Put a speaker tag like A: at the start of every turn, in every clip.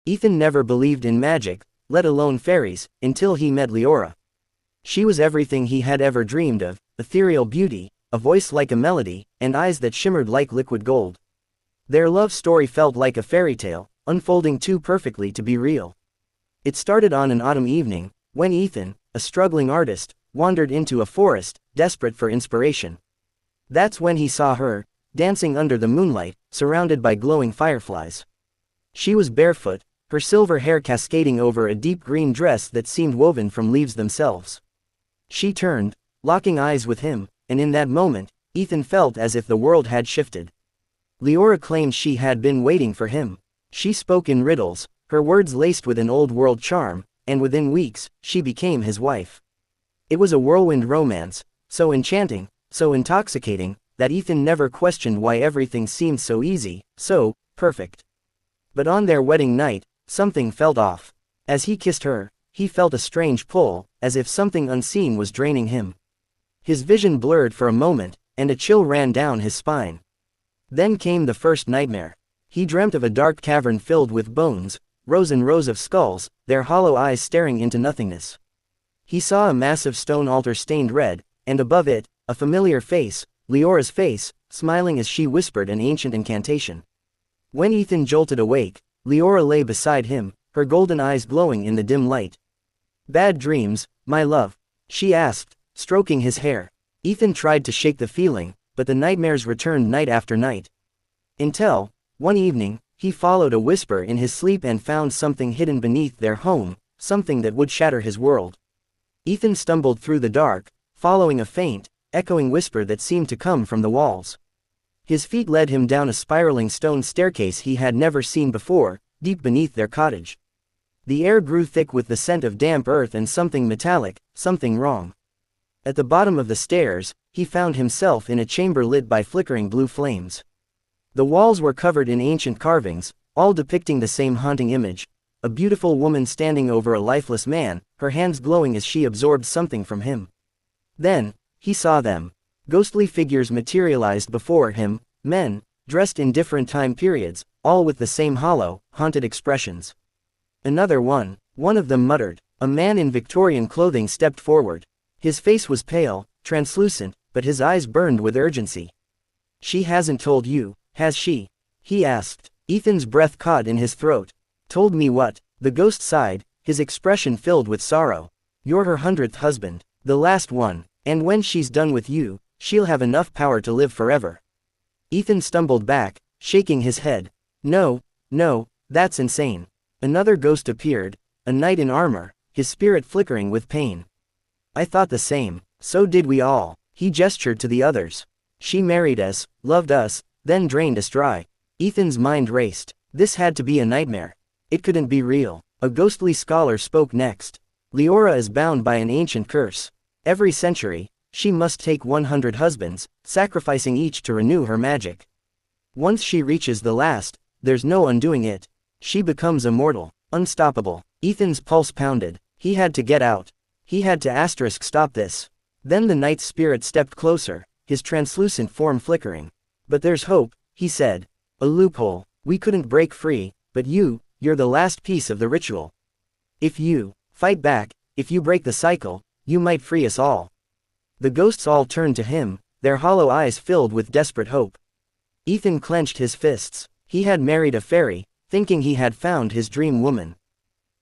A: Ethan never believed in magic, let alone fairies, until he met Leora. She was everything he had ever dreamed of: ethereal beauty, a voice like a melody, and eyes that shimmered like liquid gold. Their love story felt like a fairy tale, unfolding too perfectly to be real. It started on an autumn evening, when Ethan, a struggling artist, wandered into a forest, desperate for inspiration. That's when he saw her, dancing under the moonlight, surrounded by glowing fireflies. She was barefoot, her silver hair cascading over a deep green dress that seemed woven from leaves themselves. She turned, locking eyes with him, and in that moment, Ethan felt as if the world had shifted. Leora claimed she had been waiting for him. She spoke in riddles, her words laced with an old-world charm, and within weeks, she became his wife. It was a whirlwind romance, so enchanting, so intoxicating, that Ethan never questioned why everything seemed so easy, so perfect. But on their wedding night, something felt off. As he kissed her, he felt a strange pull, as if something unseen was draining him. His vision blurred for a moment, and a chill ran down his spine. Then came the first nightmare. He dreamt of a dark cavern filled with bones, rows and rows of skulls, their hollow eyes staring into nothingness. He saw a massive stone altar stained red, and above it, a familiar face, Leora's face, smiling as she whispered an ancient incantation. When Ethan jolted awake, Leora lay beside him, her golden eyes glowing in the dim light. "Bad dreams, my love?" she asked, stroking his hair. Ethan tried to shake the feeling, but the nightmares returned night after night. Until, one evening, he followed a whisper in his sleep and found something hidden beneath their home, something that would shatter his world. Ethan stumbled through the dark, following a faint, echoing whisper that seemed to come from the walls. His feet led him down a spiraling stone staircase he had never seen before, deep beneath their cottage. The air grew thick with the scent of damp earth and something metallic, something wrong. At the bottom of the stairs, he found himself in a chamber lit by flickering blue flames. The walls were covered in ancient carvings, all depicting the same haunting image: a beautiful woman standing over a lifeless man, her hands glowing as she absorbed something from him. Then, he saw them. Ghostly figures materialized before him, men, dressed in different time periods, all with the same hollow, haunted expressions. Another one of them muttered. A man in Victorian clothing stepped forward. His face was pale, translucent, but his eyes burned with urgency. "She hasn't told you, has she?" he asked. Ethan's breath caught in his throat. "Told me what?" The ghost sighed, his expression filled with sorrow. "You're her 100th husband, the last one, and when she's done with you, she'll have enough power to live forever." Ethan stumbled back, shaking his head. No, that's insane." Another ghost appeared, a knight in armor, his spirit flickering with pain. "I thought the same, so did we all." He gestured to the others. "She married us, loved us, then drained us dry." Ethan's mind raced. This had to be a nightmare. It couldn't be real. A ghostly scholar spoke next. "Leora is bound by an ancient curse. Every century, she must take 100 husbands, sacrificing each to renew her magic. Once she reaches the last, there's no undoing it. She becomes immortal, unstoppable." Ethan's pulse pounded. He had to get out. He had to stop this. Then the knight's spirit stepped closer, his translucent form flickering. "But there's hope," he said. "A loophole. We couldn't break free, but you're the last piece of the ritual. If you fight back, if you break the cycle, you might free us all." The ghosts all turned to him, their hollow eyes filled with desperate hope. Ethan clenched his fists. He had married a fairy, thinking he had found his dream woman.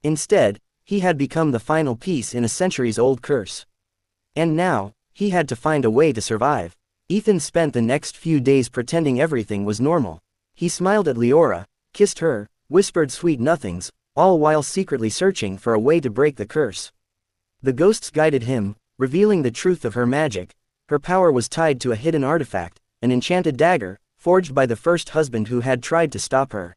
A: Instead, he had become the final piece in a centuries-old curse. And now, he had to find a way to survive. Ethan spent the next few days pretending everything was normal. He smiled at Leora, kissed her, whispered sweet nothings, all while secretly searching for a way to break the curse. The ghosts guided him, revealing the truth of her magic. Her power was tied to a hidden artifact, an enchanted dagger, forged by the first husband who had tried to stop her.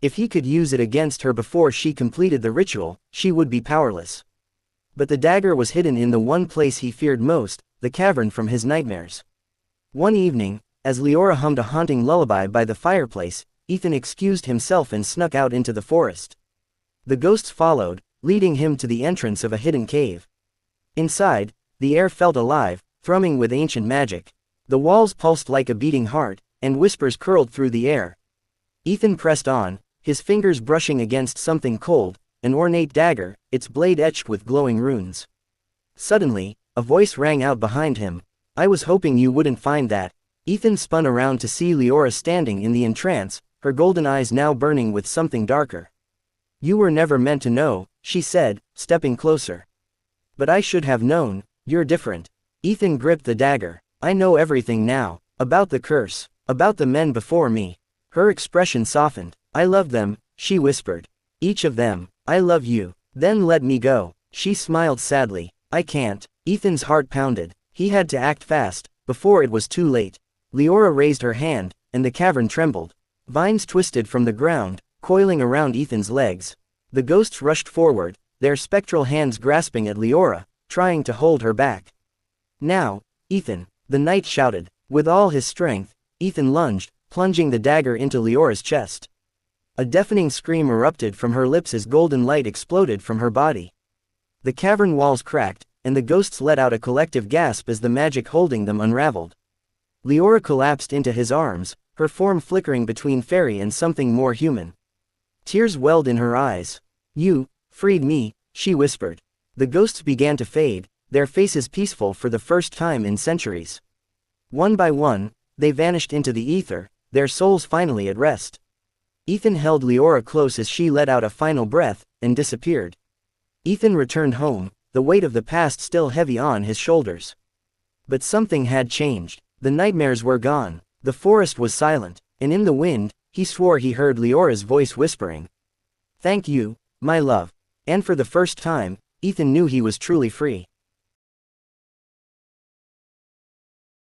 A: If he could use it against her before she completed the ritual, she would be powerless. But the dagger was hidden in the one place he feared most, the cavern from his nightmares. One evening, as Leora hummed a haunting lullaby by the fireplace, Ethan excused himself and snuck out into the forest. The ghosts followed, leading him to the entrance of a hidden cave. Inside, the air felt alive, thrumming with ancient magic. The walls pulsed like a beating heart, and whispers curled through the air. Ethan pressed on, his fingers brushing against something cold, an ornate dagger, its blade etched with glowing runes. Suddenly, a voice rang out behind him. "I was hoping you wouldn't find that." Ethan spun around to see Leora standing in the entrance, her golden eyes now burning with something darker. "You were never meant to know," she said, stepping closer. "But I should have known, you're different." Ethan gripped the dagger. "I know everything now. About the curse. About the men before me." Her expression softened. "I loved them," she whispered. "Each of them. I love you. Then let me go." She smiled sadly. "I can't." Ethan's heart pounded. He had to act fast, before it was too late. Leora raised her hand, and the cavern trembled. Vines twisted from the ground, coiling around Ethan's legs. The ghosts rushed forward, their spectral hands grasping at Leora, trying to hold her back. "Now, Ethan," the knight shouted. With all his strength, Ethan lunged, plunging the dagger into Leora's chest. A deafening scream erupted from her lips as golden light exploded from her body. The cavern walls cracked, and the ghosts let out a collective gasp as the magic holding them unraveled. Leora collapsed into his arms, her form flickering between fairy and something more human. Tears welled in her eyes. "You freed me," she whispered. The ghosts began to fade, their faces peaceful for the first time in centuries. One by one, they vanished into the ether, their souls finally at rest. Ethan held Leora close as she let out a final breath, and disappeared. Ethan returned home, the weight of the past still heavy on his shoulders. But something had changed. The nightmares were gone, the forest was silent, and in the wind, he swore he heard Leora's voice whispering, "Thank you, my love." And for the first time, Ethan knew he was truly free.